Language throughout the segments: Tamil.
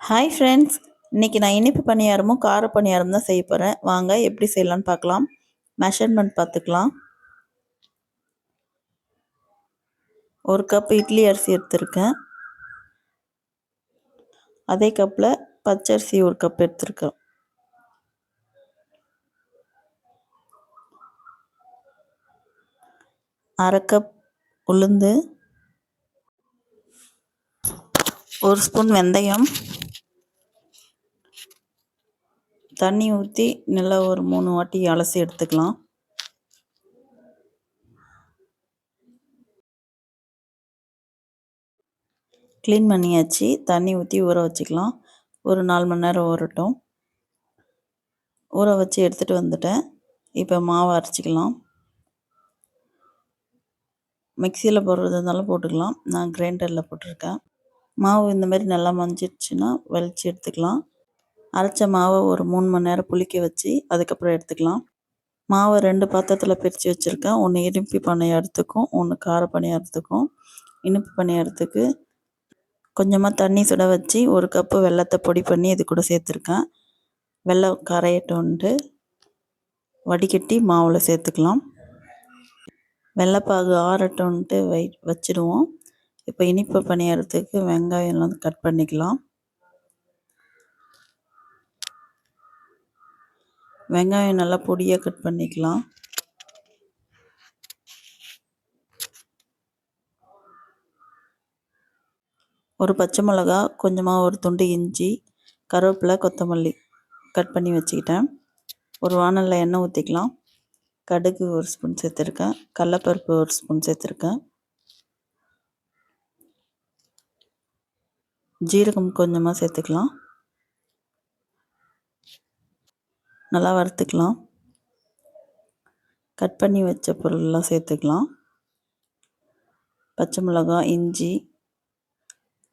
ஹாய் ஃப்ரெண்ட்ஸ், இன்னைக்கு நான் இனிப்பு பணியாரமும் கார பணியாரம் தான் செய்ய போகிறேன். வாங்க எப்படி செய்யலான்னு பார்க்கலாம். மெஷர்மெண்ட் பார்த்துக்கலாம். ஒரு கப் இட்லி அரிசி எடுத்திருக்கேன். அதே கப்பில் பச்சரிசி ஒரு கப் எடுத்திருக்கேன். அரை கப் உளுந்து, ஒரு ஸ்பூன் வெந்தயம், தண்ணி ஊற்றி நல்லா ஒரு 3 வாட்டி அலசி எடுத்துக்கலாம். க்ளீன் பண்ணியாச்சு. தண்ணி ஊற்றி ஊற வச்சுக்கலாம். ஒரு 4 மணி நேரம் ஊறட்டும். ஊற வச்சு எடுத்துகிட்டு வந்துட்டேன். இப்போ மாவு அரைச்சிக்கலாம். மிக்சியில் போடுறது இருந்தாலும் போட்டுக்கலாம். நான் கிரைண்டரில் போட்டிருக்கேன். மாவு இந்த மாதிரி நல்லா மஞ்சிடுச்சுன்னா வலிச்சு எடுத்துக்கலாம். அரைச்ச மாவை ஒரு 3 மணி நேரம் புளிக்க வச்சு அதுக்கப்புறம் எடுத்துக்கலாம். மாவை 2 பாத்திரத்தில் பிரித்து வச்சுருக்கேன். ஒன்று இனிப்பு பணியாரத்துக்கும் ஒன்று கார பணியாரத்துக்கும். இனிப்பு பணியாரத்துக்கு கொஞ்சமாக தண்ணி சுட வச்சு ஒரு கப்பு வெல்லத்தை பொடி பண்ணி இது கூட சேர்த்துருக்கேன். வெல்லம் கரையட்டோன்ட்டு வடிகட்டி மாவில் சேர்த்துக்கலாம். வெள்ளைப்பாகு ஆறட்டோன்ட்டு வச்சிடுவோம். இப்போ இனிப்பு பணியாரத்துக்கு வெங்காயம்லாம் கட் பண்ணிக்கலாம். வெங்காயம் நல்லா பொடியாக கட் பண்ணிக்கலாம். ஒரு பச்சை மிளகா, கொஞ்சமாக ஒரு துண்டு இஞ்சி, கருவேப்பிலை, கொத்தமல்லி கட் பண்ணி வச்சுக்கிட்டேன். ஒரு வானலில் எண்ணெய் ஊற்றிக்கலாம். கடுகு ஒரு ஸ்பூன் சேர்த்துருக்கேன். கடலப்பருப்பு ஒரு ஸ்பூன் சேர்த்துருக்கேன். ஜீரகம் கொஞ்சமாக சேர்த்துக்கலாம். நல்லா வறுத்துக்கலாம். கட் பண்ணி வச்ச பொருளெல்லாம் சேர்த்துக்கலாம். பச்சை மிளகா, இஞ்சி,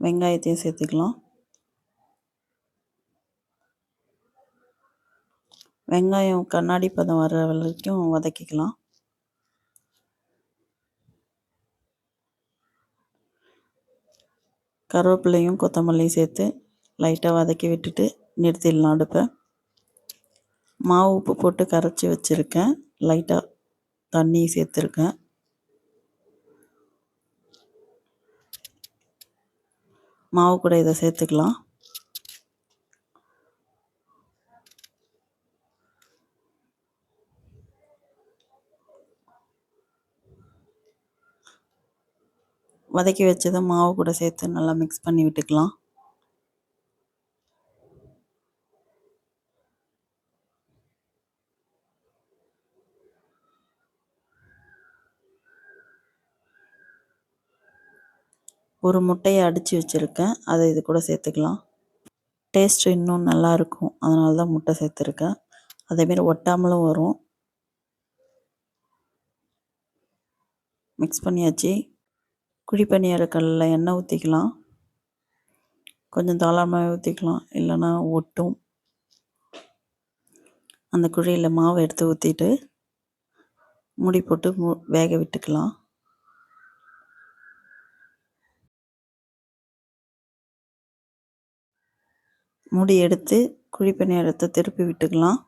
வெங்காயத்தையும் சேர்த்துக்கலாம். வெங்காயம் கண்ணாடி பதம் வர்ற வரைக்கும் வதக்கிக்கலாம். கருவேப்பிலையும் கொத்தமல்லியும் சேர்த்து லைட்டாக வதக்கி விட்டுட்டு நிறுத்திடலாம் அடுப்பை. மாவு உப்பு போட்டு கரைச்சி வச்சுருக்கேன். லைட்டாக தண்ணி சேர்த்துருக்கேன். மாவு கூட இதை சேர்த்துக்கலாம். வதக்கி வச்சதை மாவு கூட சேர்த்து நல்லா மிக்ஸ் பண்ணி விட்டுக்கலாம். ஒரு முட்டையை அடித்து வச்சுருக்கேன். அதை இது கூட சேர்த்துக்கலாம். டேஸ்ட்டு இன்னும் நல்லாயிருக்கும். அதனால தான் முட்டை சேர்த்துருக்கேன். அதேமாரி ஒட்டாமலும் வரும். மிக்ஸ் பண்ணியாச்சு. குழி பணியார கல்லில் எண்ணெய் ஊற்றிக்கலாம். கொஞ்சம் தாராளமாக ஊற்றிக்கலாம், இல்லைன்னா ஒட்டும். அந்த குழியில் மாவை எடுத்து ஊற்றிட்டு மூடி போட்டு வேக விட்டுக்கலாம். மூடி எடுத்து குழி பணியாரத்தை திருப்பி விட்டுக்கலாம்.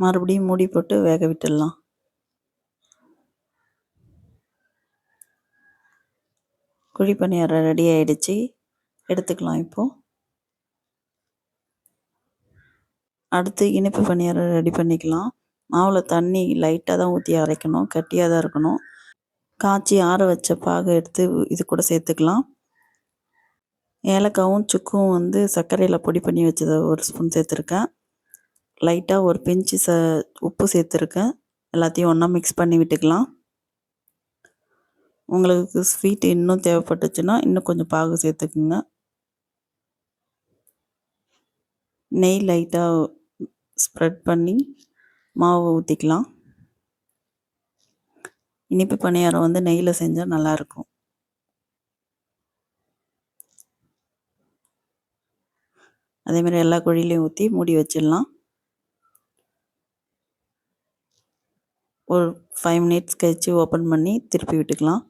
மறுபடியும் மூடி போட்டு வேக விட்டுடலாம். குழி பணியாரம் ரெடி ஆகிடுச்சு. எடுத்துக்கலாம். இப்போது அடுத்து இனிப்பு பணியாரம் ரெடி பண்ணிக்கலாம். மாவில் தண்ணி லைட்டாக தான் ஊற்றி அரைக்கணும். கட்டியாக தான் இருக்கணும். காய்ச்சி ஆற வச்ச பாகை எடுத்து இது கூட சேர்த்துக்கலாம். ஏலக்காவும் சுக்கும் சர்க்கரையில் பொடி பண்ணி வச்சதை ஒரு ஸ்பூன் சேர்த்துருக்கேன். லைட்டாக ஒரு பிஞ்சு உப்பு சேர்த்துருக்கேன். எல்லாத்தையும் ஒன்றா மிக்ஸ் பண்ணி விட்டுக்கலாம். உங்களுக்கு ஸ்வீட் இன்னும் தேவைப்பட்டுச்சுன்னா இன்னும் கொஞ்சம் பாகு சேர்த்துக்குங்க. நெய் லைட்டாக ஸ்ப்ரெட் பண்ணி மாவு ஊற்றிக்கலாம். இனிப்பு பணியாரம் நெய்யில் செஞ்சால் நல்லாயிருக்கும். அதேமாதிரி எல்லா குழிலையும் ஊற்றி மூடி வச்சிடலாம். ஒரு 5 மினிட்ஸ் கழித்து ஓப்பன் பண்ணி திருப்பி விட்டுக்கலாம்.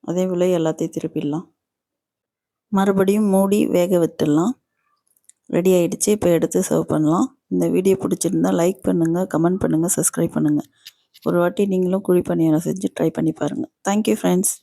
அதே போல் எல்லாத்தையும் திருப்பிடலாம். மறுபடியும் மூடி வேக விட்டுடலாம். ரெடி ஆகிடுச்சு. இப்போ எடுத்து சர்வ் பண்ணலாம். இந்த வீடியோ பிடிச்சிருந்தா லைக் பண்ணுங்கள், கமெண்ட் பண்ணுங்கள், சப்ஸ்கிரைப் பண்ணுங்கள். ஒரு வாட்டி நீங்களும் குழி பணியாரம் செஞ்சு ட்ரை பண்ணி பாருங்கள். Thank you friends.